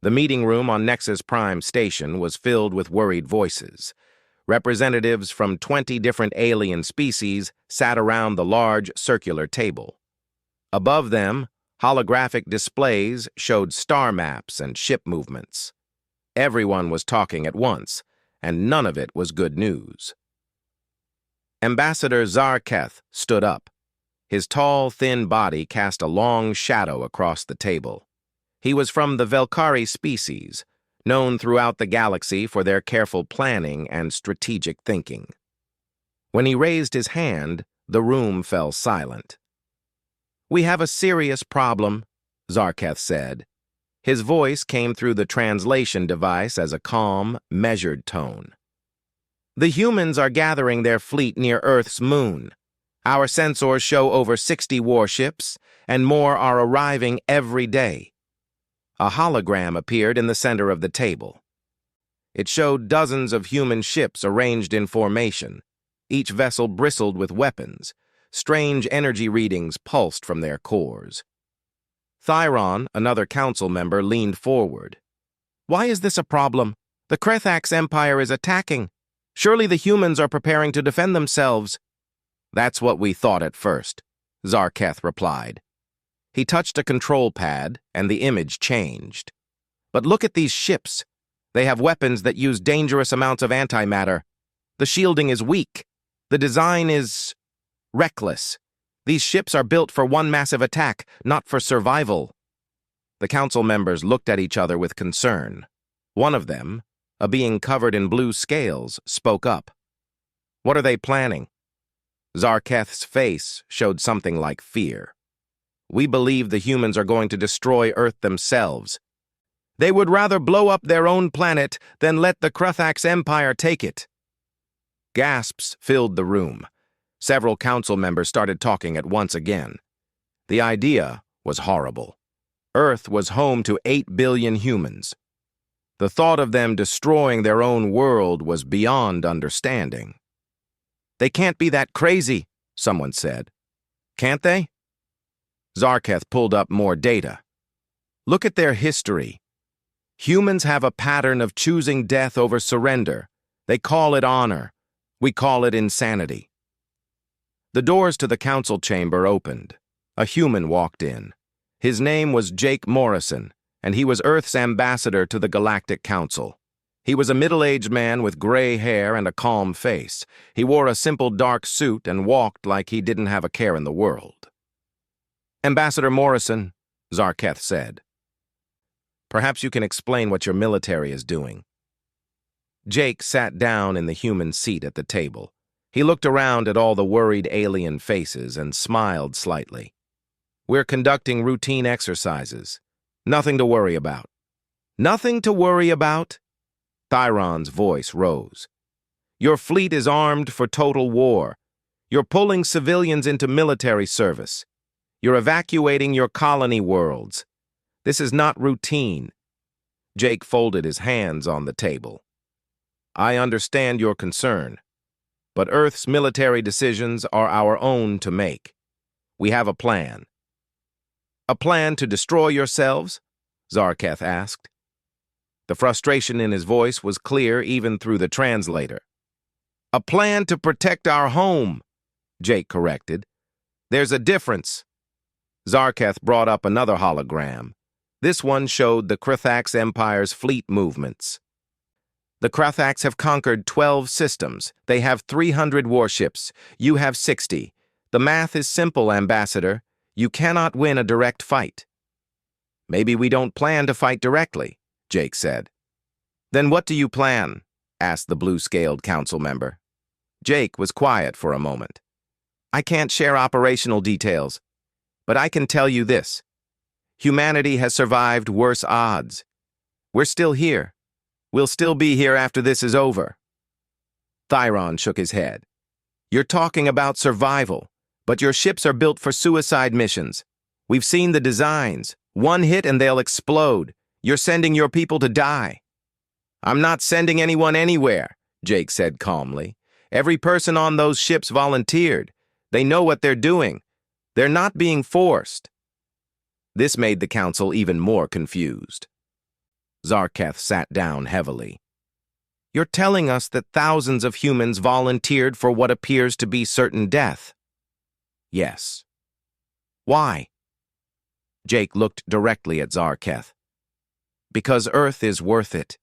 The meeting room on Nexus Prime Station was filled with worried voices. Representatives from 20 different alien species sat around the large circular table. Above them, holographic displays showed star maps and ship movements. Everyone was talking at once, and none of it was good news. Ambassador Zarketh stood up. His tall, thin body cast a long shadow across the table. He was from the Velkari species, known throughout the galaxy for their careful planning and strategic thinking. When he raised his hand, the room fell silent. "We have a serious problem," Zarketh said. His voice came through the translation device as a calm, measured tone. "The humans are gathering their fleet near Earth's moon. Our sensors show over 60 warships, and more are arriving every day." A hologram appeared in the center of the table. It showed dozens of human ships arranged in formation. Each vessel bristled with weapons. Strange energy readings pulsed from their cores. Thyron, another council member, leaned forward. "Why is this a problem? The Krethax Empire is attacking. Surely the humans are preparing to defend themselves." "That's what we thought at first," Zarketh replied. He touched a control pad, and the image changed. "But look at these ships. They have weapons that use dangerous amounts of antimatter. The shielding is weak. The design is reckless. These ships are built for one massive attack, not for survival." The council members looked at each other with concern. One of them, a being covered in blue scales, spoke up. "What are they planning?" Zarketh's face showed something like fear. "We believe the humans are going to destroy Earth themselves. They would rather blow up their own planet than let the Krethax Empire take it." Gasps filled the room. Several council members started talking at once again. The idea was horrible. Earth was home to 8 billion humans. The thought of them destroying their own world was beyond understanding. "They can't be that crazy," someone said. "Can't they?" Zarketh pulled up more data. "Look at their history. Humans have a pattern of choosing death over surrender. They call it honor. We call it insanity." The doors to the council chamber opened. A human walked in. His name was Jake Morrison, and he was Earth's ambassador to the Galactic Council. He was a middle-aged man with gray hair and a calm face. He wore a simple dark suit and walked like he didn't have a care in the world. "Ambassador Morrison," Zarketh said, "perhaps you can explain what your military is doing." Jake sat down in the human seat at the table. He looked around at all the worried alien faces and smiled slightly. "We're conducting routine exercises. Nothing to worry about." "Nothing to worry about?" Thyron's voice rose. "Your fleet is armed for total war. You're pulling civilians into military service. You're evacuating your colony worlds. This is not routine." Jake folded his hands on the table. "I understand your concern, but Earth's military decisions are our own to make. We have a plan." "A plan to destroy yourselves?" Zarketh asked. The frustration in his voice was clear even through the translator. "A plan to protect our home," Jake corrected. "There's a difference." Zarketh brought up another hologram. This one showed the Krethax Empire's fleet movements. "The Krethax have conquered 12 systems. They have 300 warships. You have 60. The math is simple, Ambassador. You cannot win a direct fight." "Maybe we don't plan to fight directly," Jake said. "Then what do you plan?" asked the blue-scaled council member. Jake was quiet for a moment. "I can't share operational details, but I can tell you this. Humanity has survived worse odds. We're still here. We'll still be here after this is over." Thyron shook his head. "You're talking about survival, but your ships are built for suicide missions. We've seen the designs. One hit and they'll explode. You're sending your people to die." "I'm not sending anyone anywhere," Jake said calmly. "Every person on those ships volunteered. They know what they're doing. They're not being forced." This made the council even more confused. Zarketh sat down heavily. You're telling us that thousands of humans volunteered for what appears to be certain death? Yes. Why? Jake looked directly at Zarketh. Because Earth is worth it.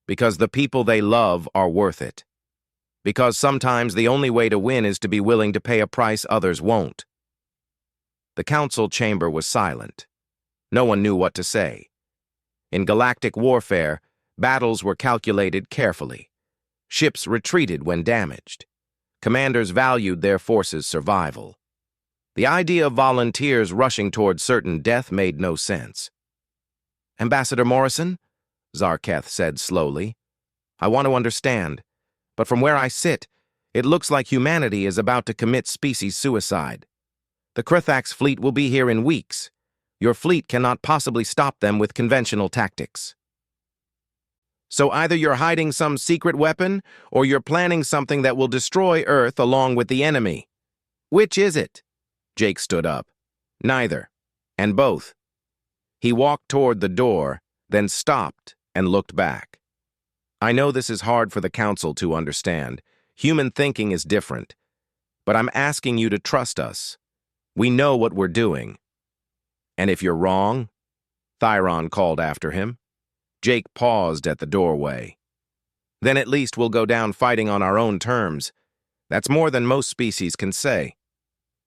Because the people they love are worth it. Because sometimes the only way to win is to be willing to pay a price others won't. The council chamber was silent. No one knew what to say. In galactic warfare, battles were calculated carefully. Ships retreated when damaged. Commanders valued their forces' survival. The idea of volunteers rushing toward certain death made no sense. Ambassador Morrison, Zarketh said slowly, I want to understand, but from where I sit, it looks like humanity is about to commit species suicide. The Krithax fleet will be here in weeks. Your fleet cannot possibly stop them with conventional tactics. So either you're hiding some secret weapon, or you're planning something that will destroy Earth along with the enemy. Which is it? Jake stood up. Neither, and both. He walked toward the door, then stopped and looked back. I know this is hard for the council to understand. Human thinking is different. But I'm asking you to trust us. We know what we're doing. And if you're wrong, Thyron called after him. Jake paused at the doorway. Then at least we'll go down fighting on our own terms. That's more than most species can say.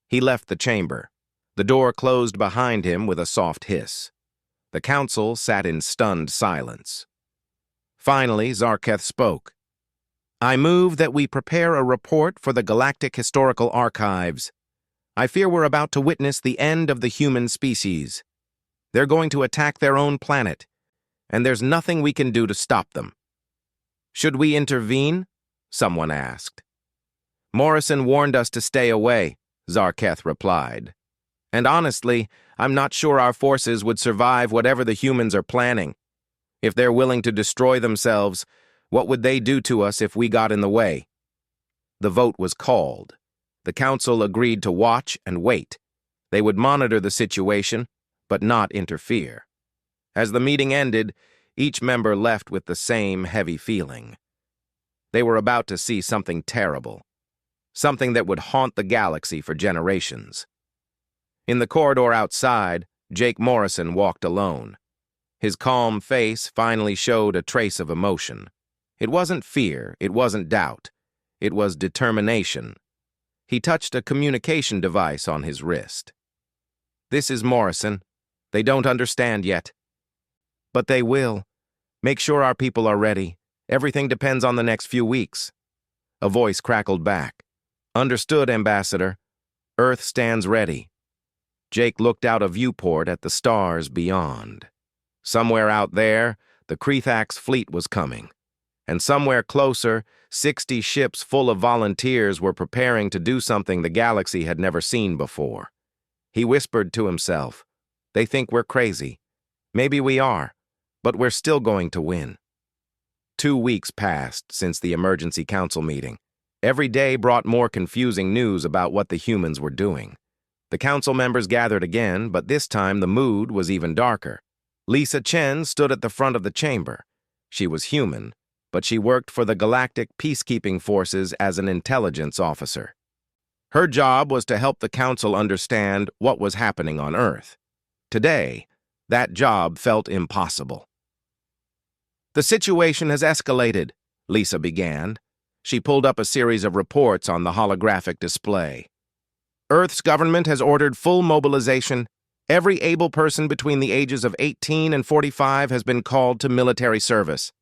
He left the chamber. The door closed behind him with a soft hiss. The council sat in stunned silence. Finally, Zarketh spoke. I move that we prepare a report for the Galactic Historical Archives. I fear we're about to witness the end of the human species. They're going to attack their own planet, and there's nothing we can do to stop them. Should we intervene? Someone asked. Morrison warned us to stay away, Zarketh replied. And honestly, I'm not sure our forces would survive whatever the humans are planning. If they're willing to destroy themselves, what would they do to us if we got in the way? The vote was called. The council agreed to watch and wait. They would monitor the situation, but not interfere. As the meeting ended, each member left with the same heavy feeling. They were about to see something terrible, something that would haunt the galaxy for generations. In the corridor outside, Jake Morrison walked alone. His calm face finally showed a trace of emotion. It wasn't fear, it wasn't doubt. It was determination. He touched a communication device on his wrist. This is Morrison. They don't understand yet. But they will. Make sure our people are ready. Everything depends on the next few weeks. A voice crackled back. Understood, Ambassador. Earth stands ready. Jake looked out a viewport at the stars beyond. Somewhere out there, the Krithax fleet was coming. And somewhere closer, 60 ships full of volunteers were preparing to do something the galaxy had never seen before. He whispered to himself, they think we're crazy. Maybe we are, but we're still going to win. 2 weeks passed since the emergency council meeting. Every day brought more confusing news about what the humans were doing. The council members gathered again, but this time the mood was even darker. Lisa Chen stood at the front of the chamber. She was human, but she worked for the Galactic Peacekeeping Forces as an intelligence officer. Her job was to help the council understand what was happening on Earth. Today, that job felt impossible. The situation has escalated, Lisa began. She pulled up a series of reports on the holographic display. Earth's government has ordered full mobilization. Every able person between the ages of 18 and 45 has been called to military service.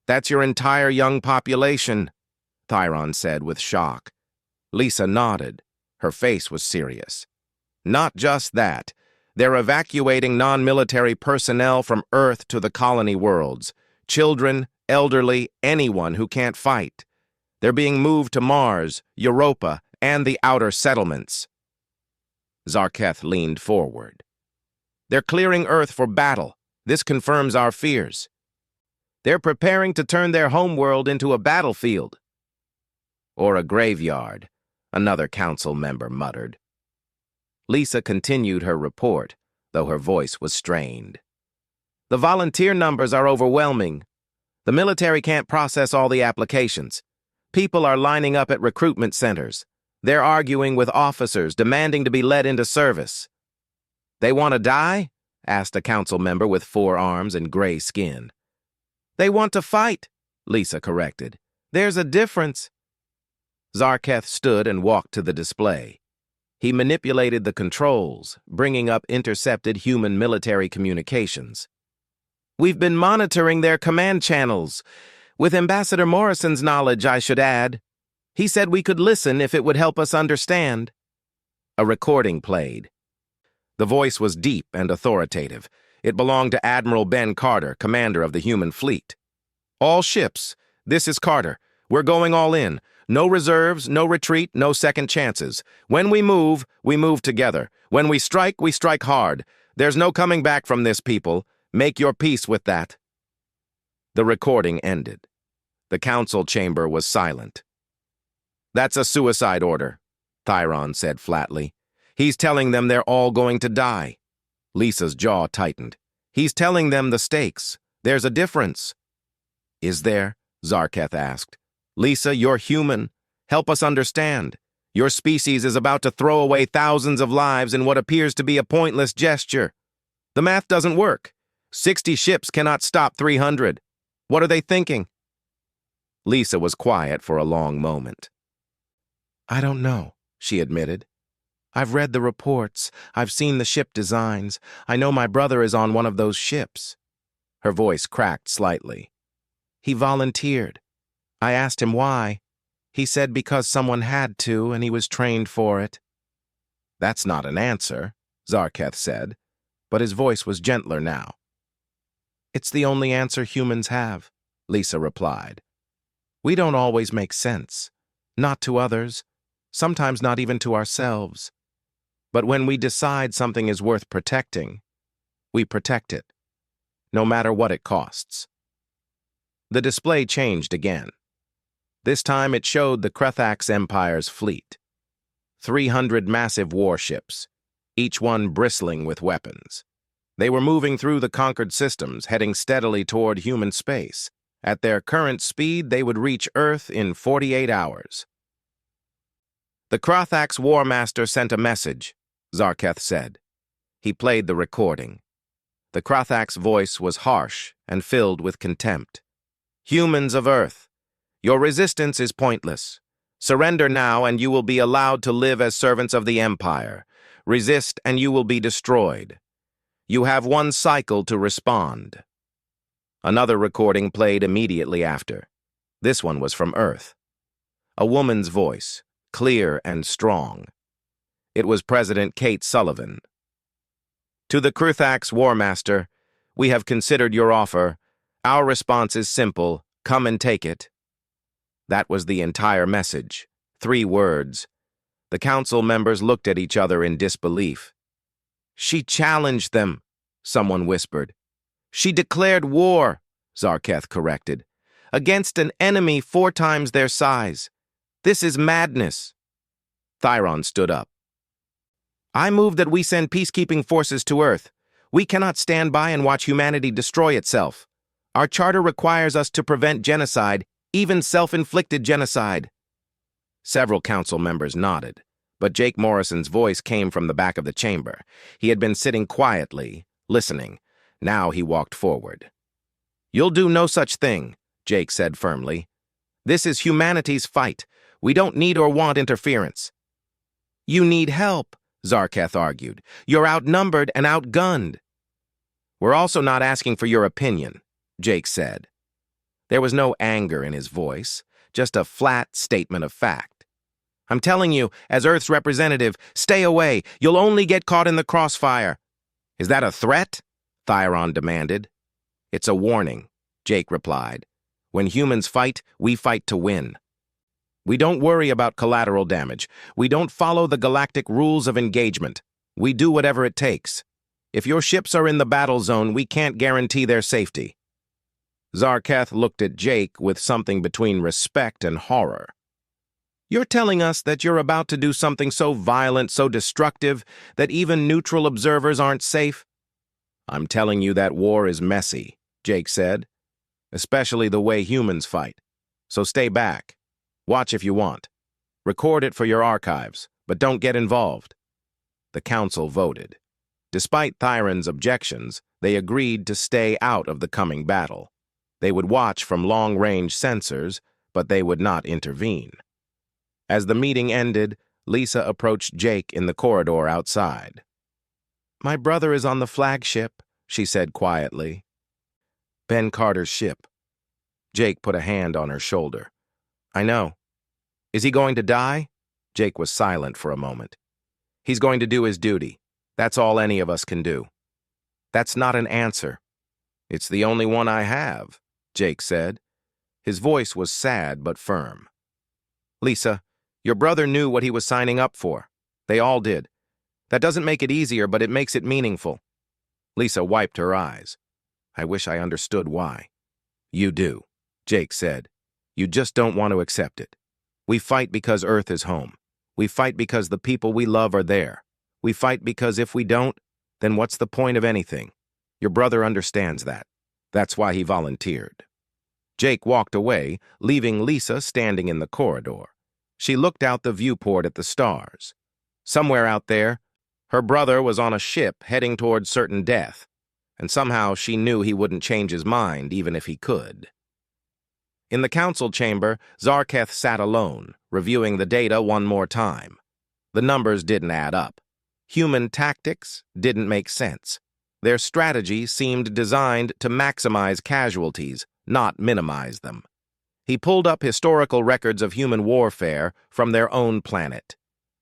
That's your entire young population, Thyron said with shock. Lisa nodded. Her face was serious. Not just that. They're evacuating non-military personnel from Earth to the colony worlds. Children, elderly, anyone who can't fight. They're being moved to Mars, Europa, and the outer settlements. Zarketh leaned forward. They're clearing Earth for battle. This confirms our fears. They're preparing to turn their homeworld into a battlefield. Or a graveyard, another council member muttered. Lisa continued her report, though her voice was strained. The volunteer numbers are overwhelming. The military can't process all the applications. People are lining up at recruitment centers. They're arguing with officers, demanding to be led into service. They want to die? Asked a council member with 4 arms and gray skin. They want to fight, Lisa corrected. There's a difference. Zarketh stood and walked to the display. He manipulated the controls, bringing up intercepted human military communications. We've been monitoring their command channels. With Ambassador Morrison's knowledge, I should add. He said we could listen if it would help us understand. A recording played. The voice was deep and authoritative. It belonged to Admiral Ben Carter, commander of the human fleet. All ships, this is Carter. We're going all in. No reserves, no retreat, no second chances. When we move together. When we strike hard. There's no coming back from this, people. Make your peace with that. The recording ended. The council chamber was silent. That's a suicide order, Thyron said flatly. He's telling them they're all going to die. Lisa's jaw tightened. He's telling them the stakes. There's a difference. Is there? Zarketh asked. Lisa, you're human. Help us understand. Your species is about to throw away thousands of lives in what appears to be a pointless gesture. The math doesn't work. 60 ships cannot stop 300. What are they thinking? Lisa was quiet for a long moment. I don't know, she admitted. I've read the reports. I've seen the ship designs. I know my brother is on one of those ships. Her voice cracked slightly. He volunteered. I asked him why. He said because someone had to and he was trained for it. That's not an answer, Zarketh said, but his voice was gentler now. It's the only answer humans have, Lisa replied. We don't always make sense. Not to others. Sometimes not even to ourselves. But when we decide something is worth protecting, we protect it, no matter what it costs. The display changed again. This time it showed the Krethax Empire's fleet. 300 massive warships, each one bristling with weapons. They were moving through the conquered systems, heading steadily toward human space. At their current speed, they would reach Earth in 48 hours. The Krethax War Master sent a message, Zarketh said. He played the recording. The Krethax voice was harsh and filled with contempt. Humans of Earth, your resistance is pointless. Surrender now and you will be allowed to live as servants of the Empire. Resist and you will be destroyed. You have 1 cycle to respond. Another recording played immediately after. This one was from Earth. A woman's voice, clear and strong. It was President Kate Sullivan. To the Krethax War Master, we have considered your offer. Our response is simple. Come and take it. That was the entire message. 3 words. The council members looked at each other in disbelief. She challenged them, someone whispered. She declared war, Zarketh corrected, against an enemy 4 times their size. This is madness. Thyron stood up. I move that we send peacekeeping forces to Earth. We cannot stand by and watch humanity destroy itself. Our charter requires us to prevent genocide, even self-inflicted genocide. Several council members nodded, but Jake Morrison's voice came from the back of the chamber. He had been sitting quietly, listening. Now he walked forward. You'll do no such thing, Jake said firmly. This is humanity's fight. We don't need or want interference. You need help, Zarketh argued. You're outnumbered and outgunned. We're also not asking for your opinion, Jake said. There was no anger in his voice, just a flat statement of fact. I'm telling you, as Earth's representative, stay away. You'll only get caught in the crossfire. Is that a threat? Thyron demanded. It's a warning, Jake replied. When humans fight, we fight to win. We don't worry about collateral damage. We don't follow the galactic rules of engagement. We do whatever it takes. If your ships are in the battle zone, we can't guarantee their safety. Zarketh looked at Jake with something between respect and horror. You're telling us that you're about to do something so violent, so destructive, that even neutral observers aren't safe? I'm telling you that war is messy, Jake said, especially the way humans fight. So stay back. Watch if you want. Record it for your archives, but don't get involved. The council voted. Despite Thyron's objections, they agreed to stay out of the coming battle. They would watch from long-range sensors, but they would not intervene. As the meeting ended, Lisa approached Jake in the corridor outside. "My brother is on the flagship," she said quietly. "Ben Carter's ship." Jake put a hand on her shoulder. "I know. Is he going to die?" Jake was silent for a moment. "He's going to do his duty. That's all any of us can do." "That's not an answer." "It's the only one I have," Jake said. His voice was sad but firm. "Lisa, your brother knew what he was signing up for. They all did. That doesn't make it easier, but it makes it meaningful." Lisa wiped her eyes. "I wish I understood why." "You do," Jake said. "You just don't want to accept it. We fight because Earth is home. We fight because the people we love are there. We fight because if we don't, then what's the point of anything? Your brother understands that. That's why he volunteered." Jake walked away, leaving Lisa standing in the corridor. She looked out the viewport at the stars. Somewhere out there, her brother was on a ship heading toward certain death, and somehow she knew he wouldn't change his mind even if he could. In the council chamber, Zarketh sat alone, reviewing the data one more time. The numbers didn't add up. Human tactics didn't make sense. Their strategy seemed designed to maximize casualties, not minimize them. He pulled up historical records of human warfare from their own planet.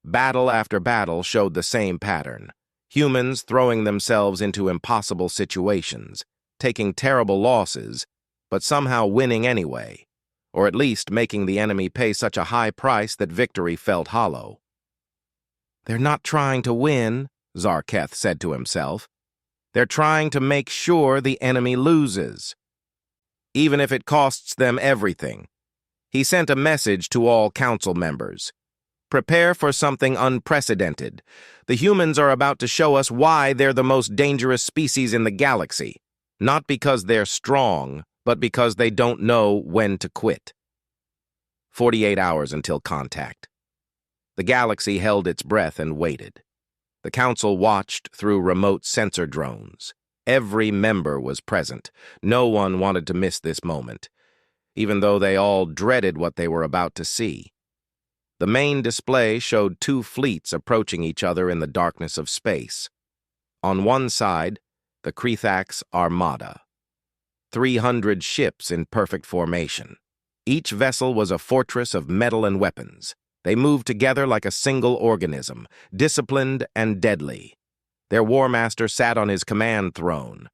Battle after battle showed the same pattern. Humans throwing themselves into impossible situations, taking terrible losses, but somehow winning anyway, or at least making the enemy pay such a high price that victory felt hollow. "They're not trying to win," Zarketh said to himself. "They're trying to make sure the enemy loses, even if it costs them everything." He sent a message to all council members. "Prepare for something unprecedented. The humans are about to show us why they're the most dangerous species in the galaxy, not because they're strong, but because they don't know when to quit." 48 hours until contact. The galaxy held its breath and waited. The council watched through remote sensor drones. Every member was present. No one wanted to miss this moment, even though they all dreaded what they were about to see. The main display showed two fleets approaching each other in the darkness of space. On one side, the Krethax Armada. 300 ships in perfect formation. Each vessel was a fortress of metal and weapons. They moved together like a single organism, disciplined and deadly. Their war master sat on his command throne,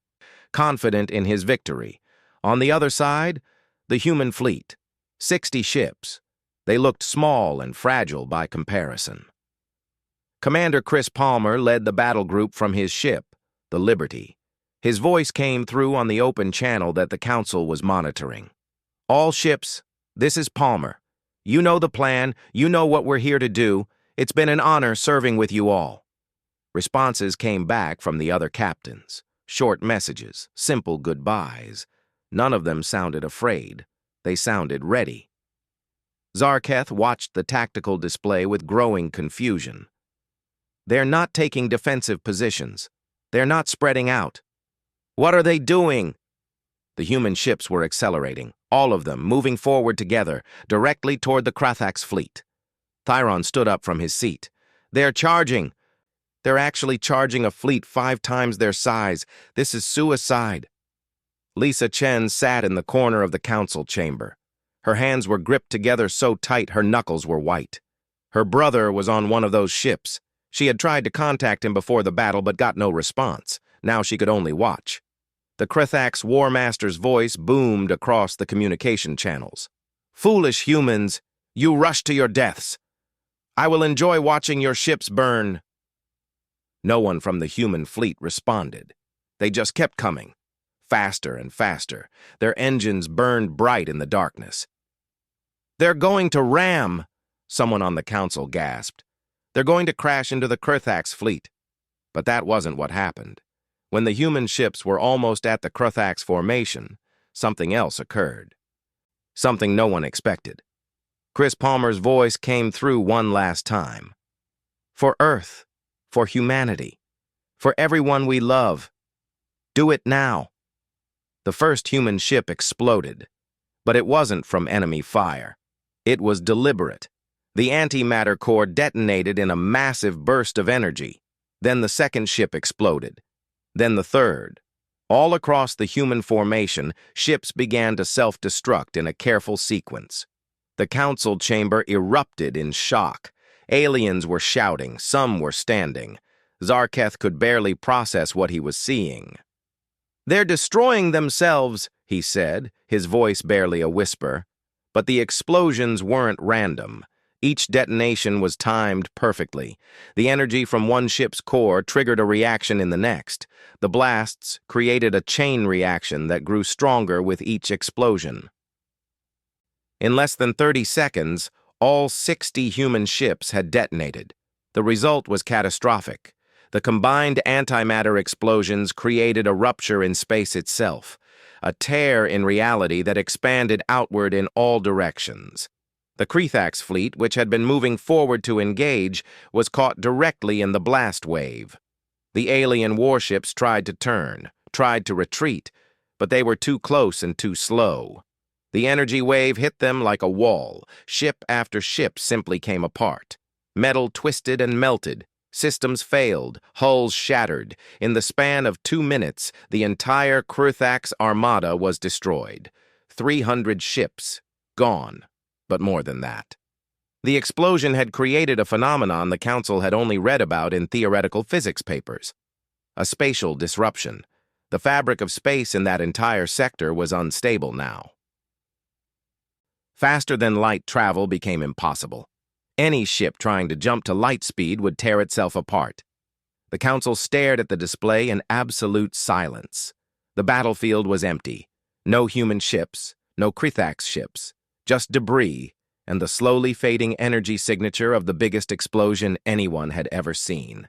confident in his victory. On the other side, the human fleet. 60 ships. They looked small and fragile by comparison. Commander Chris Palmer led the battle group from his ship, the Liberty. His voice came through on the open channel that the council was monitoring. "All ships, this is Palmer. You know the plan, you know what we're here to do. It's been an honor serving with you all." Responses came back from the other captains. Short messages, simple goodbyes. None of them sounded afraid. They sounded ready. Zarketh watched the tactical display with growing confusion. "They're not taking defensive positions. They're not spreading out. What are they doing?" The human ships were accelerating, all of them moving forward together, directly toward the Krethax fleet. Thyron stood up from his seat. "They're charging. They're actually charging a fleet 5 times their size. This is suicide." Lisa Chen sat in the corner of the council chamber. Her hands were gripped together so tight her knuckles were white. Her brother was on one of those ships. She had tried to contact him before the battle but got no response. Now she could only watch. The Krethax War Master's voice boomed across the communication channels. "Foolish humans, you rush to your deaths. I will enjoy watching your ships burn." No one from the human fleet responded. They just kept coming, faster and faster. Their engines burned bright in the darkness. "They're going to ram," someone on the council gasped. "They're going to crash into the Krethax fleet." But that wasn't what happened. When the human ships were almost at the Kruthax formation, something else occurred. Something no one expected. Chris Palmer's voice came through one last time. For Earth, for humanity, for everyone we love, do it now. The first human ship exploded, but it wasn't from enemy fire. It was deliberate. The antimatter core detonated in a massive burst of energy. Then the second ship exploded. Then the third. All across the human formation, ships began to self-destruct in a careful sequence. The council chamber erupted in shock. Aliens were shouting, some were standing. Zarketh could barely process what he was seeing. "They're destroying themselves," he said, his voice barely a whisper. But the explosions weren't random. Each detonation was timed perfectly. The energy from one ship's core triggered a reaction in the next. The blasts created a chain reaction that grew stronger with each explosion. In less than 30 seconds, all 60 human ships had detonated. The result was catastrophic. The combined antimatter explosions created a rupture in space itself, a tear in reality that expanded outward in all directions. The Kruthax fleet, which had been moving forward to engage, was caught directly in the blast wave. The alien warships tried to turn, tried to retreat, but they were too close and too slow. The energy wave hit them like a wall. Ship after ship simply came apart. Metal twisted and melted. Systems failed, hulls shattered. In the span of 2 minutes, the entire Kruthax armada was destroyed. 300 ships, gone. But more than that. The explosion had created a phenomenon the Council had only read about in theoretical physics papers. A spatial disruption. The fabric of space in that entire sector was unstable now. Faster-than-light travel became impossible. Any ship trying to jump to light speed would tear itself apart. The Council stared at the display in absolute silence. The battlefield was empty. No human ships, no Kruthax ships. Just debris and the slowly fading energy signature of the biggest explosion anyone had ever seen.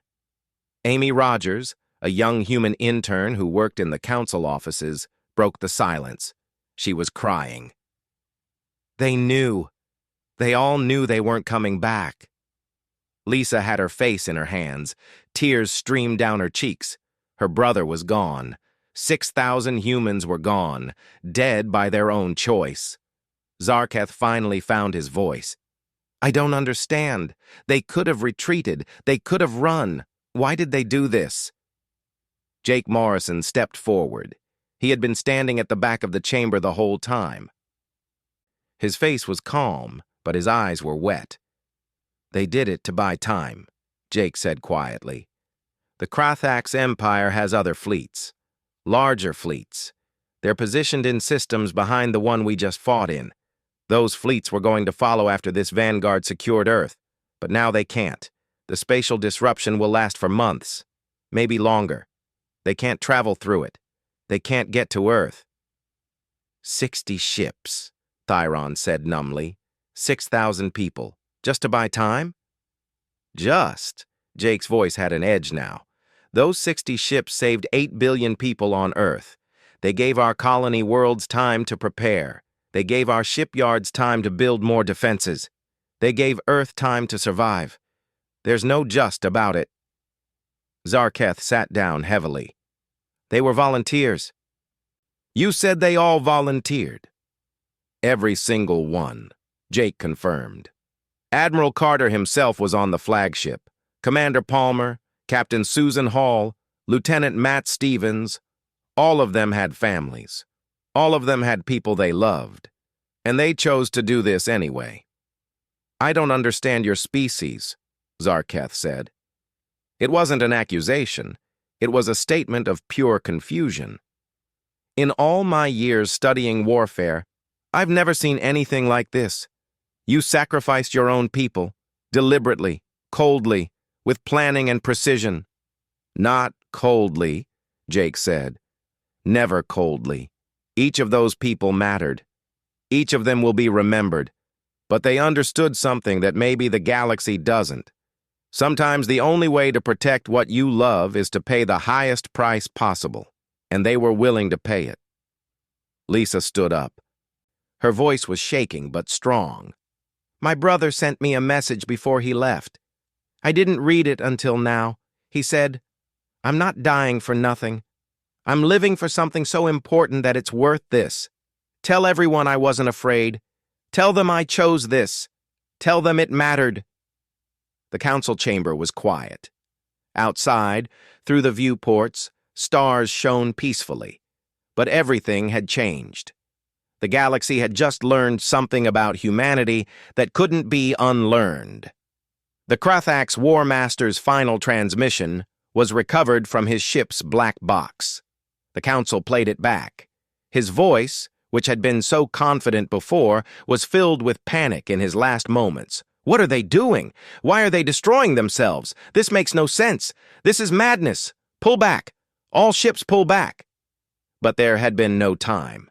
Amy Rogers, a young human intern who worked in the council offices, broke the silence. She was crying. They knew. They all knew they weren't coming back. Lisa had her face in her hands. Tears streamed down her cheeks. Her brother was gone. 6,000 humans were gone, dead by their own choice. Zarketh finally found his voice. I don't understand. They could have retreated. They could have run. Why did they do this? Jake Morrison stepped forward. He had been standing at the back of the chamber the whole time. His face was calm, but his eyes were wet. They did it to buy time, Jake said quietly. The Kruthax Empire has other fleets. Larger fleets. They're positioned in systems behind the one we just fought in. Those fleets were going to follow after this vanguard secured Earth, but now they can't. The spatial disruption will last for months, maybe longer. They can't travel through it. They can't get to Earth. 60 ships, Thyron said numbly. 6,000 people. Just to buy time? Just. Jake's voice had an edge now. Those 60 ships saved 8 billion people on Earth. They gave our colony worlds time to prepare. They gave our shipyards time to build more defenses. They gave Earth time to survive. There's no just about it. Zarketh sat down heavily. They were volunteers. You said they all volunteered. Every single one, Jake confirmed. Admiral Carter himself was on the flagship. Commander Palmer, Captain Susan Hall, Lieutenant Matt Stevens, all of them had families. All of them had people they loved. And they chose to do this anyway. I don't understand your species, Zarketh said. It wasn't an accusation. It was a statement of pure confusion. In all my years studying warfare, I've never seen anything like this. You sacrificed your own people, deliberately, coldly, with planning and precision. Not coldly, Jake said. Never coldly. Each of those people mattered. Each of them will be remembered. But they understood something that maybe the galaxy doesn't. Sometimes the only way to protect what you love is to pay the highest price possible, and they were willing to pay it. Lisa stood up. Her voice was shaking but strong. My brother sent me a message before he left. I didn't read it until now. He said, I'm not dying for nothing. I'm living for something so important that it's worth this. Tell everyone I wasn't afraid. Tell them I chose this. Tell them it mattered. The council chamber was quiet. Outside, through the viewports, stars shone peacefully. But everything had changed. The galaxy had just learned something about humanity that couldn't be unlearned. The Kruthax War Master's final transmission was recovered from his ship's black box. The council played it back. His voice, which had been so confident before, was filled with panic in his last moments. What are they doing? Why are they destroying themselves? This makes no sense. This is madness. Pull back. All ships pull back. But there had been no time.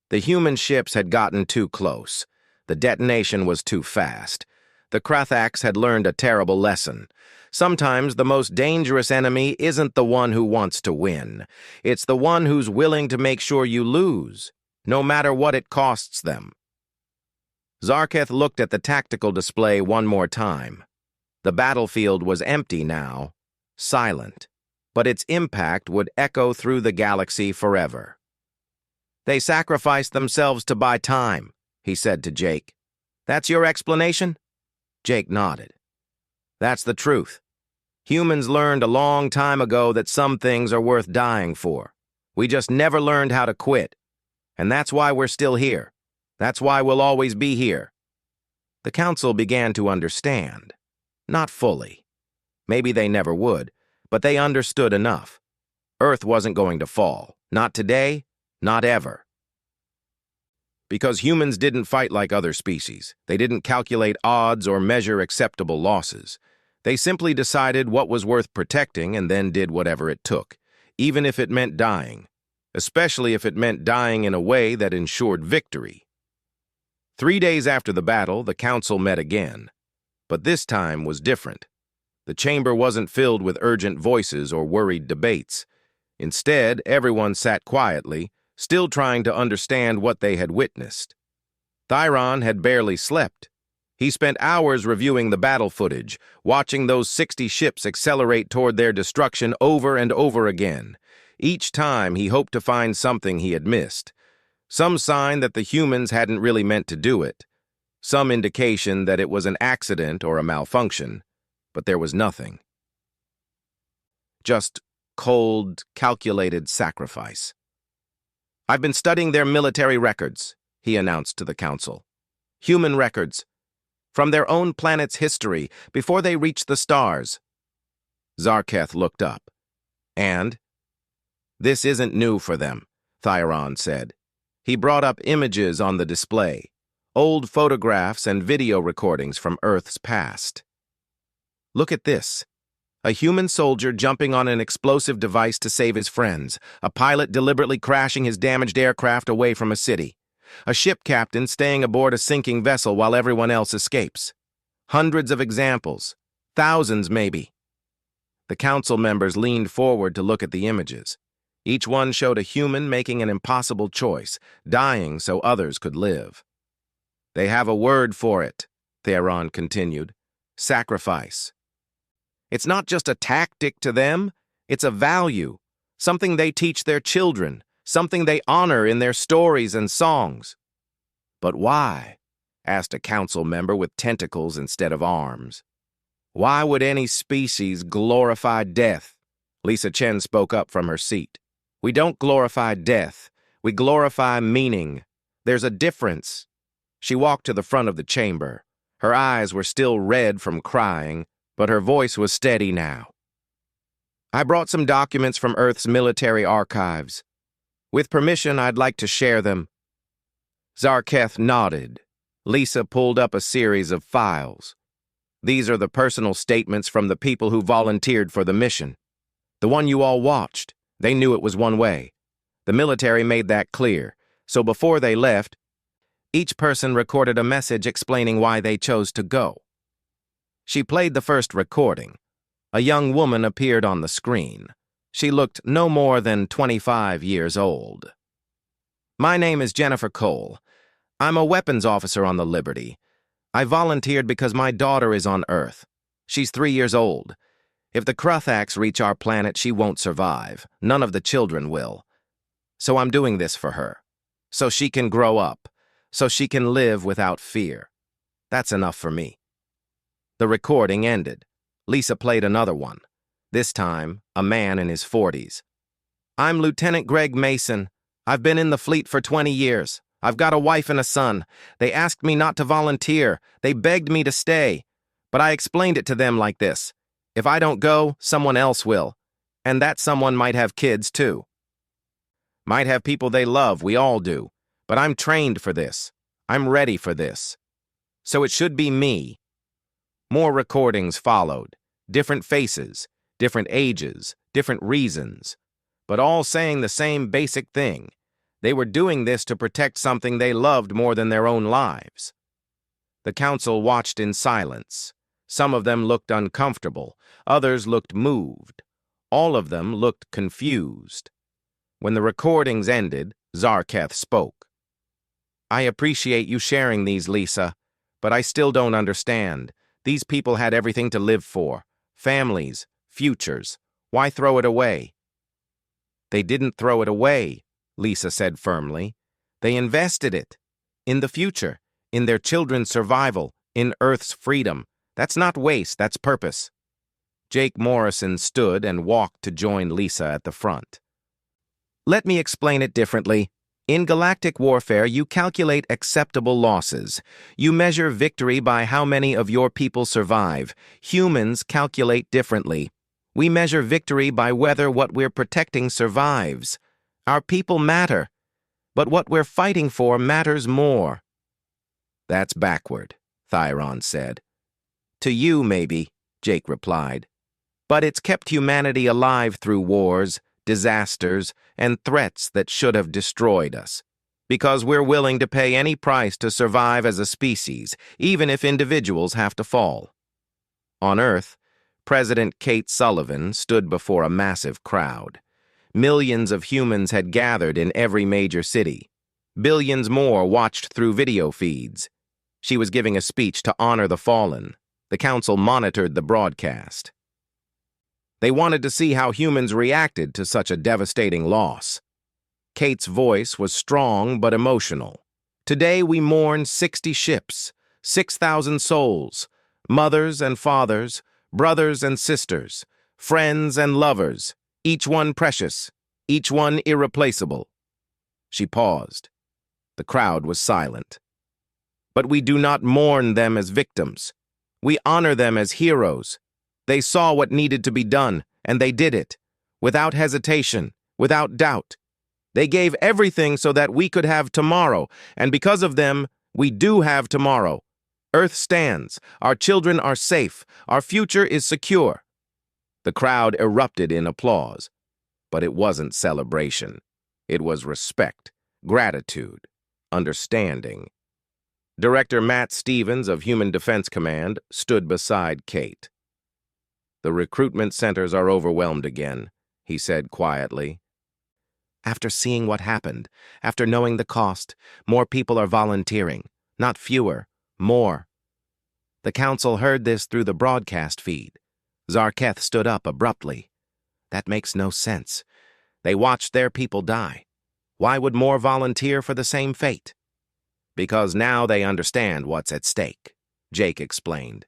The human ships had gotten too close. The detonation was too fast. The Kruthax had learned a terrible lesson. Sometimes the most dangerous enemy isn't the one who wants to win. It's the one who's willing to make sure you lose, no matter what it costs them. Zarketh looked at the tactical display one more time. The battlefield was empty now, silent, but its impact would echo through the galaxy forever. They sacrificed themselves to buy time, he said to Jake. That's your explanation? Jake nodded. That's the truth. Humans learned a long time ago that some things are worth dying for. We just never learned how to quit. And that's why we're still here. That's why we'll always be here. The council began to understand. Not fully. Maybe they never would, but they understood enough. Earth wasn't going to fall. Not today, not ever. Because humans didn't fight like other species. They didn't calculate odds or measure acceptable losses. They simply decided what was worth protecting and then did whatever it took, even if it meant dying, especially if it meant dying in a way that ensured victory. 3 days after the battle, the council met again. But this time was different. The chamber wasn't filled with urgent voices or worried debates. Instead, everyone sat quietly, still trying to understand what they had witnessed. Thyron had barely slept. He spent hours reviewing the battle footage, watching those 60 ships accelerate toward their destruction over and over again. Each time he hoped to find something he had missed. Some sign that the humans hadn't really meant to do it. Some indication that it was an accident or a malfunction. But there was nothing. Just cold, calculated sacrifice. I've been studying their military records, he announced to the council. Human records. From their own planet's history, before they reached the stars. Zarketh looked up. And? This isn't new for them, Thyron said. He brought up images on the display, old photographs and video recordings from Earth's past. Look at this. A human soldier jumping on an explosive device to save his friends, a pilot deliberately crashing his damaged aircraft away from a city, a ship captain staying aboard a sinking vessel while everyone else escapes. Hundreds of examples, thousands maybe. The council members leaned forward to look at the images. Each one showed a human making an impossible choice, dying so others could live. They have a word for it, Theron continued. Sacrifice. It's not just a tactic to them, it's a value, something they teach their children, something they honor in their stories and songs. But why? Asked a council member with tentacles instead of arms. Why would any species glorify death? Lisa Chen spoke up from her seat. We don't glorify death, we glorify meaning. There's a difference. She walked to the front of the chamber. Her eyes were still red from crying, but her voice was steady now. I brought some documents from Earth's military archives. With permission, I'd like to share them. Zarketh nodded. Lisa pulled up a series of files. These are the personal statements from the people who volunteered for the mission. The one you all watched, they knew it was one way. The military made that clear, so before they left, each person recorded a message explaining why they chose to go. She played the first recording. A young woman appeared on the screen. She looked no more than 25 years old. My name is Jennifer Cole. I'm a weapons officer on the Liberty. I volunteered because my daughter is on Earth. She's 3 years old. If the Kruthaks reach our planet, she won't survive. None of the children will. So I'm doing this for her. So she can grow up. So she can live without fear. That's enough for me. The recording ended. Lisa played another one. This time, a man in his 40s. I'm Lieutenant Greg Mason. I've been in the fleet for 20 years. I've got a wife and a son. They asked me not to volunteer. They begged me to stay. But I explained it to them like this. If I don't go, someone else will. And that someone might have kids, too. Might have people they love, we all do. But I'm trained for this. I'm ready for this. So it should be me. More recordings followed. Different faces, different ages, different reasons. But all saying the same basic thing. They were doing this to protect something they loved more than their own lives. The council watched in silence. Some of them looked uncomfortable. Others looked moved. All of them looked confused. When the recordings ended, Zarketh spoke. I appreciate you sharing these, Lisa, but I still don't understand. These people had everything to live for. Families, futures. Why throw it away? They didn't throw it away, Lisa said firmly. They invested it. In the future, in their children's survival, in Earth's freedom. That's not waste, that's purpose. Jake Morrison stood and walked to join Lisa at the front. Let me explain it differently. In galactic warfare, you calculate acceptable losses. You measure victory by how many of your people survive. Humans calculate differently. We measure victory by whether what we're protecting survives. Our people matter, but what we're fighting for matters more. That's backward, Thyron said. To you, maybe, Jake replied. But it's kept humanity alive through wars, disasters, and threats that should have destroyed us. Because we're willing to pay any price to survive as a species, even if individuals have to fall. On Earth, President Kate Sullivan stood before a massive crowd. Millions of humans had gathered in every major city. Billions more watched through video feeds. She was giving a speech to honor the fallen. The council monitored the broadcast. They wanted to see how humans reacted to such a devastating loss. Kate's voice was strong but emotional. Today we mourn 60 ships, 6,000 souls, mothers and fathers, brothers and sisters, friends and lovers, each one precious, each one irreplaceable. She paused. The crowd was silent. But we do not mourn them as victims. We honor them as heroes. They saw what needed to be done, and they did it, without hesitation, without doubt. They gave everything so that we could have tomorrow, and because of them, we do have tomorrow. Earth stands, our children are safe, our future is secure. The crowd erupted in applause, but it wasn't celebration. It was respect, gratitude, understanding. Director Matt Stevens of Human Defense Command stood beside Kate. The recruitment centers are overwhelmed again, he said quietly. After seeing what happened, after knowing the cost, more people are volunteering. Not fewer, more. The council heard this through the broadcast feed. Zarketh stood up abruptly. That makes no sense. They watched their people die. Why would more volunteer for the same fate? Because now they understand what's at stake, Jake explained.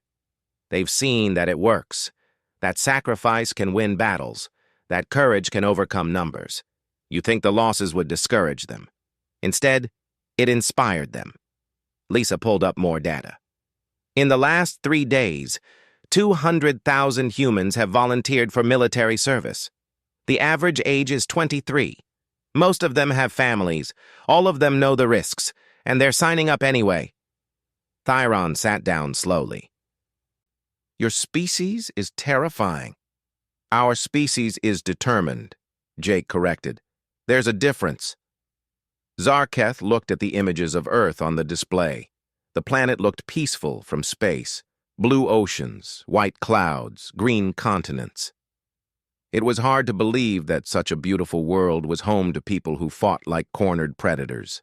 They've seen that it works, that sacrifice can win battles, that courage can overcome numbers. You think the losses would discourage them. Instead, it inspired them. Lisa pulled up more data. In the last 3 days, 200,000 humans have volunteered for military service. The average age is 23. Most of them have families. All of them know the risks, and they're signing up anyway. Thyron sat down slowly. Your species is terrifying. Our species is determined, Jake corrected. There's a difference. Zarketh looked at the images of Earth on the display. The planet looked peaceful from space. Blue oceans, white clouds, green continents. It was hard to believe that such a beautiful world was home to people who fought like cornered predators.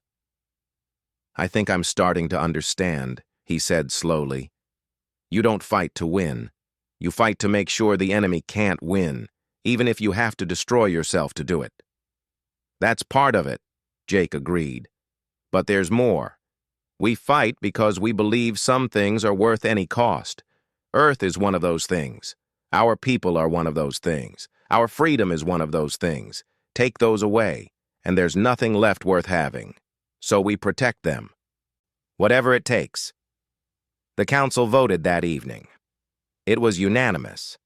"I think I'm starting to understand," he said slowly. "You don't fight to win. You fight to make sure the enemy can't win, even if you have to destroy yourself to do it." "That's part of it," Jake agreed. "But there's more. We fight because we believe some things are worth any cost. Earth is one of those things. Our people are one of those things. Our freedom is one of those things. Take those away, and there's nothing left worth having. So we protect them. Whatever it takes." The council voted that evening. It was unanimous.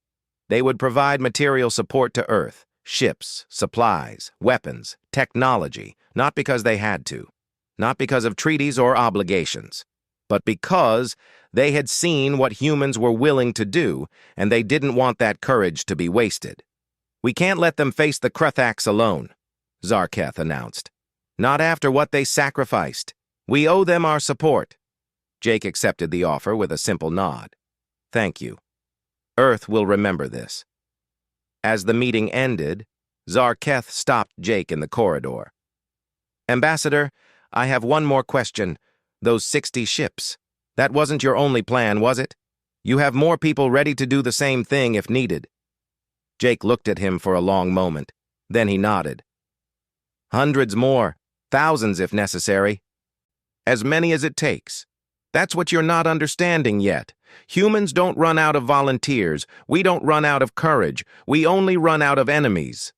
They would provide material support to Earth, ships, supplies, weapons, technology, not because they had to, not because of treaties or obligations, but because they had seen what humans were willing to do, and they didn't want that courage to be wasted. "We can't let them face the Kruthax alone," Zarketh announced. "Not after what they sacrificed. We owe them our support." Jake accepted the offer with a simple nod. "Thank you. Earth will remember this." As the meeting ended, Zarketh stopped Jake in the corridor. "Ambassador, I have one more question. Those 60 ships. That wasn't your only plan, was it? You have more people ready to do the same thing if needed." Jake looked at him for a long moment. Then he nodded. "Hundreds more. Thousands if necessary. As many as it takes. That's what you're not understanding yet. Humans don't run out of volunteers. We don't run out of courage. We only run out of enemies."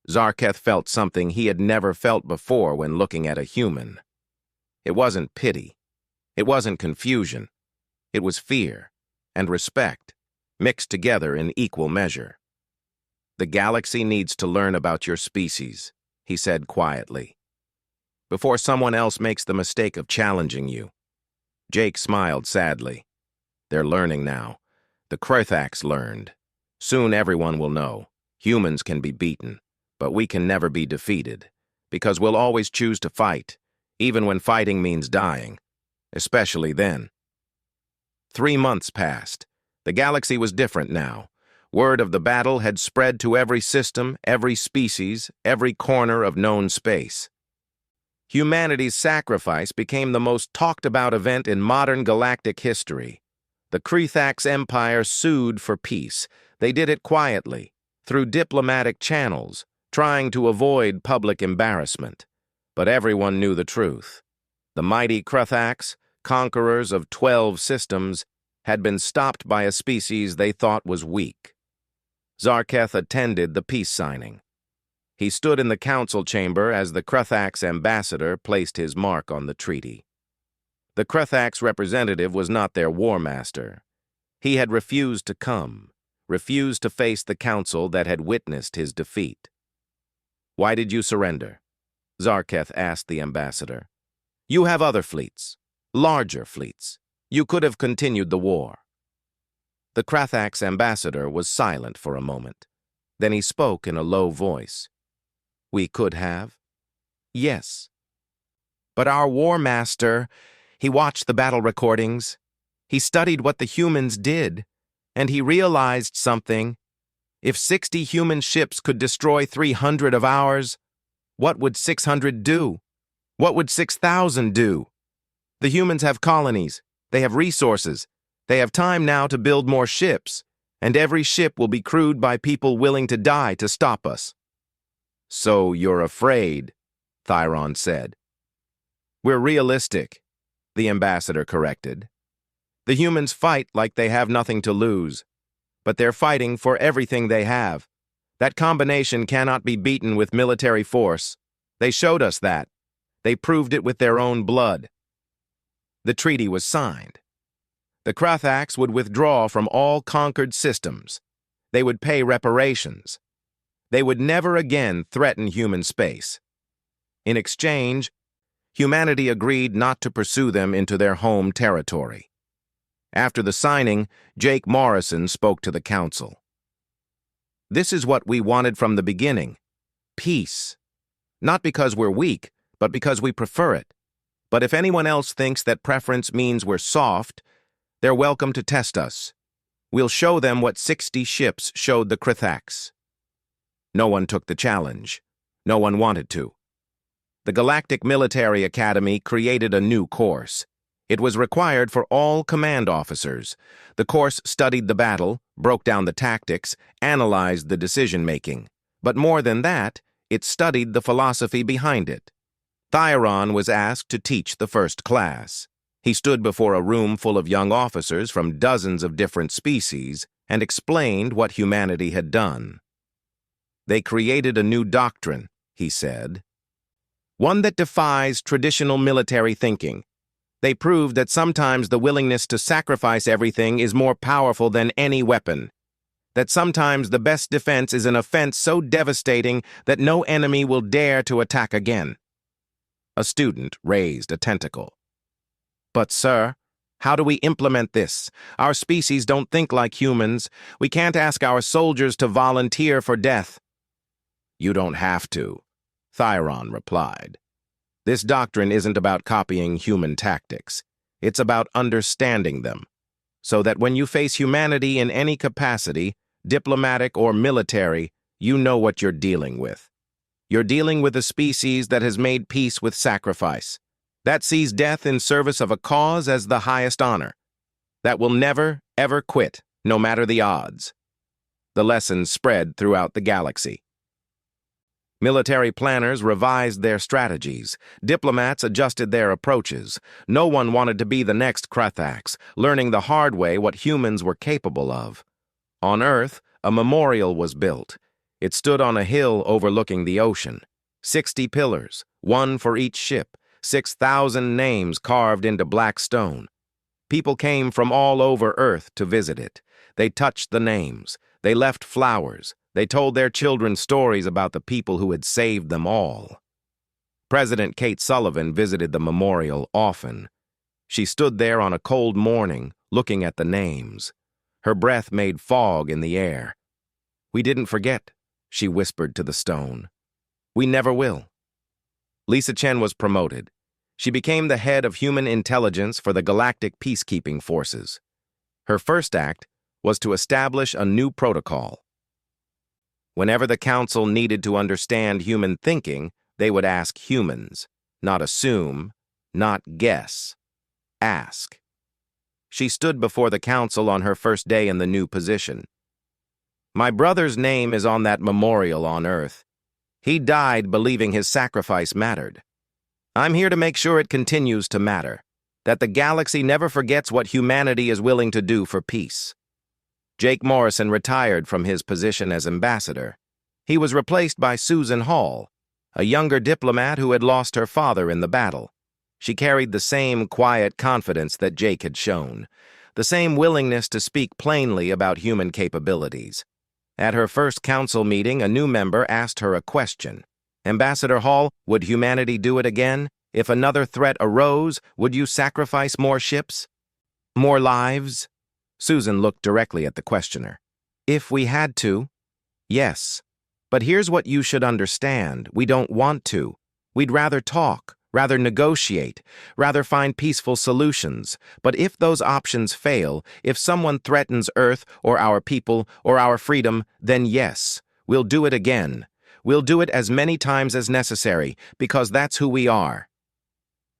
Zarketh felt something he had never felt before when looking at a human. It wasn't pity. It wasn't confusion. It was fear and respect, mixed together in equal measure. "The galaxy needs to learn about your species," he said quietly, "before someone else makes the mistake of challenging you." Jake smiled sadly. "They're learning now. The Kruthax learned. Soon everyone will know. Humans can be beaten, but we can never be defeated, because we'll always choose to fight, even when fighting means dying, especially then." 3 months passed. The galaxy was different now. Word of the battle had spread to every system, every species, every corner of known space. Humanity's sacrifice became the most talked-about event in modern galactic history. The Kruthax Empire sued for peace. They did it quietly, through diplomatic channels, trying to avoid public embarrassment. But everyone knew the truth. The mighty Kruthax, conquerors of 12 systems, had been stopped by a species they thought was weak. Zarketh attended the peace signing. He stood in the council chamber as the Kruthax ambassador placed his mark on the treaty. The Kruthax representative was not their war master. He had refused to come, refused to face the council that had witnessed his defeat. "Why did you surrender?" Zarketh asked the ambassador. "You have other fleets, larger fleets. You could have continued the war." The Kruthax ambassador was silent for a moment. Then he spoke in a low voice. "We could have. Yes. But our war master, he watched the battle recordings. He studied what the humans did, and he realized something. If 60 human ships could destroy 300 of ours, what would 600 do? What would 6,000 do? The humans have colonies. They have resources. They have time now to build more ships, and every ship will be crewed by people willing to die to stop us." "So you're afraid," Thyron said. "We're realistic," the ambassador corrected. "The humans fight like they have nothing to lose, but they're fighting for everything they have. That combination cannot be beaten with military force. They showed us that. They proved it with their own blood." The treaty was signed. The Kruthax would withdraw from all conquered systems. They would pay reparations. They would never again threaten human space. In exchange, humanity agreed not to pursue them into their home territory. After the signing, Jake Morrison spoke to the council. "This is what we wanted from the beginning. Peace. Not because we're weak, but because we prefer it. But if anyone else thinks that preference means we're soft, They're welcome to test us. We'll show them what 60 ships showed the Krithaks. No one took the challenge. No one wanted to. The Galactic Military Academy created a new course. It was required for all command officers. The course studied the battle, broke down the tactics, analyzed the decision-making. But more than that, it studied the philosophy behind it. Thioron was asked to teach the first class. He stood before a room full of young officers from dozens of different species and explained what humanity had done. They created a new doctrine, he said. One that defies traditional military thinking. They proved that sometimes the willingness to sacrifice everything is more powerful than any weapon. That sometimes the best defense is an offense so devastating that no enemy will dare to attack again. A student raised a tentacle. But, sir, how do we implement this? Our species don't think like humans. We can't ask our soldiers to volunteer for death. You don't have to, Thioron replied. This doctrine isn't about copying human tactics. It's about understanding them, so that when you face humanity in any capacity, diplomatic or military, you know what you're dealing with. You're dealing with a species that has made peace with sacrifice, that sees death in service of a cause as the highest honor, that will never, ever quit, no matter the odds. The lessons spread throughout the galaxy. Military planners revised their strategies. Diplomats adjusted their approaches. No one wanted to be the next Krithaks, learning the hard way what humans were capable of. On Earth, a memorial was built. It stood on a hill overlooking the ocean. 60 pillars, one for each ship, 6,000 names carved into black stone. People came from all over Earth to visit it. They touched the names. They left flowers. They told their children stories about the people who had saved them all. President Kate Sullivan visited the memorial often. She stood there on a cold morning, looking at the names. Her breath made fog in the air. "We didn't forget," she whispered to the stone. "We never will." Lisa Chen was promoted. She became the head of human intelligence for the Galactic Peacekeeping Forces. Her first act was to establish a new protocol. Whenever the council needed to understand human thinking, they would ask humans, not assume, not guess. Ask. She stood before the council on her first day in the new position. "My brother's name is on that memorial on Earth. He died believing his sacrifice mattered. I'm here to make sure it continues to matter, that the galaxy never forgets what humanity is willing to do for peace." Jake Morrison retired from his position as ambassador. He was replaced by Susan Hall, a younger diplomat who had lost her father in the battle. She carried the same quiet confidence that Jake had shown, the same willingness to speak plainly about human capabilities. At her first council meeting, a new member asked her a question. "Ambassador Hall, would humanity do it again? If another threat arose, would you sacrifice more ships? More lives?" Susan looked directly at the questioner. "If we had to, yes. But here's what you should understand. We don't want to. We'd rather talk, rather negotiate, rather find peaceful solutions. But if those options fail, if someone threatens Earth or our people or our freedom, then yes, we'll do it again. We'll do it as many times as necessary, because that's who we are."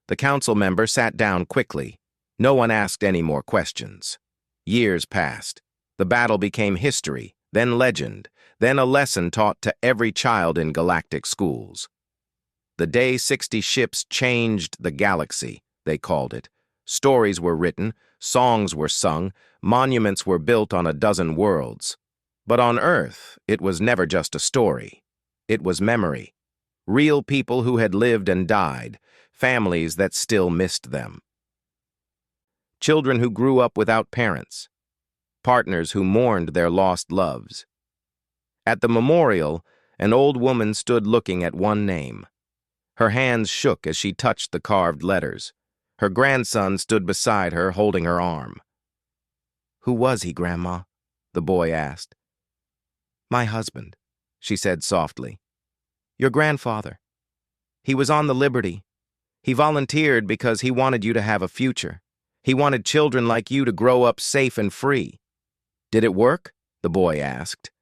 The council member sat down quickly. No one asked any more questions. Years passed. The battle became history, then legend, then a lesson taught to every child in galactic schools. The day 60 ships changed the galaxy, they called it. Stories were written, songs were sung, monuments were built on a dozen worlds. But on Earth, it was never just a story. It was memory. Real people who had lived and died, families that still missed them. Children who grew up without parents, partners who mourned their lost loves. At the memorial, an old woman stood looking at one name. Her hands shook as she touched the carved letters. Her grandson stood beside her, holding her arm. "Who was he, Grandma?" the boy asked. "My husband," she said softly. "Your grandfather. He was on the Liberty. He volunteered because he wanted you to have a future. He wanted children like you to grow up safe and free. Did it work? The boy asked.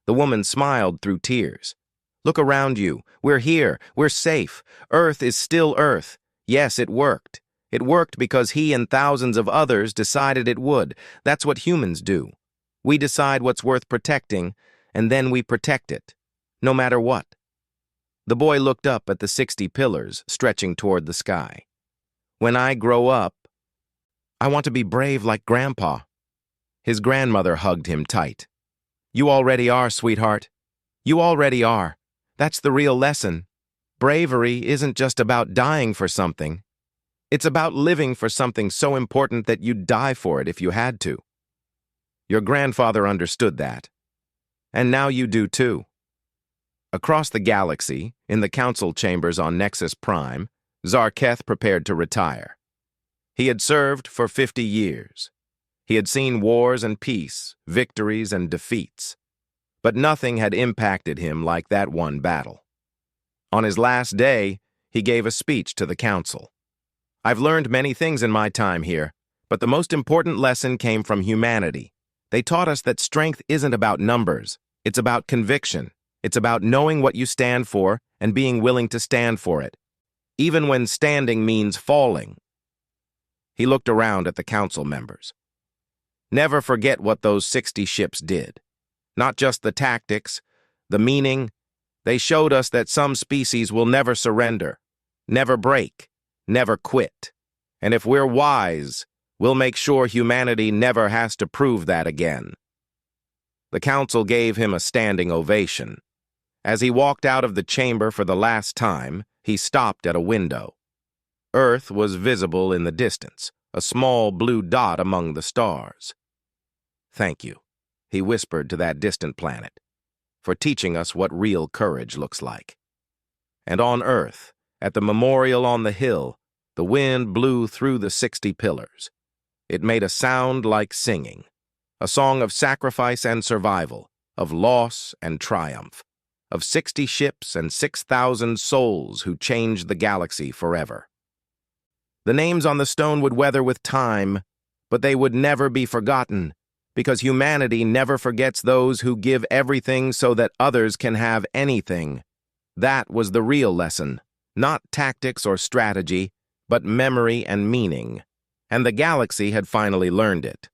The woman smiled through tears. Look around you. We're here. We're safe. Earth is still Earth. Yes, it worked. It worked because he and thousands of others decided it would. That's what humans do. We decide what's worth protecting, and then we protect it, no matter what. The boy looked up at the 60 pillars stretching toward the sky. When I grow up, I want to be brave like Grandpa. His grandmother hugged him tight. You already are, sweetheart. You already are. That's the real lesson. Bravery isn't just about dying for something. It's about living for something so important that you'd die for it if you had to. Your grandfather understood that. And now you do too. Across the galaxy, in the council chambers on Nexus Prime, Zarketh prepared to retire. He had served for 50 years. He had seen wars and peace, victories and defeats. But nothing had impacted him like that one battle. On his last day, he gave a speech to the council. I've learned many things in my time here, but the most important lesson came from humanity. They taught us that strength isn't about numbers. It's about conviction. It's about knowing what you stand for and being willing to stand for it, even when standing means falling. He looked around at the council members. Never forget what those 60 ships did. Not just the tactics, the meaning. They showed us that some species will never surrender, never break, never quit. And if we're wise, we'll make sure humanity never has to prove that again. The council gave him a standing ovation. As he walked out of the chamber for the last time, he stopped at a window. Earth was visible in the distance, a small blue dot among the stars. Thank you, he whispered to that distant planet, for teaching us what real courage looks like. And on Earth, at the memorial on the hill, the wind blew through the 60 pillars. It made a sound like singing, a song of sacrifice and survival, of loss and triumph, of 60 ships and 6,000 souls who changed the galaxy forever. The names on the stone would weather with time, but they would never be forgotten, because humanity never forgets those who give everything so that others can have anything. That was the real lesson, not tactics or strategy, but memory and meaning. And the galaxy had finally learned it.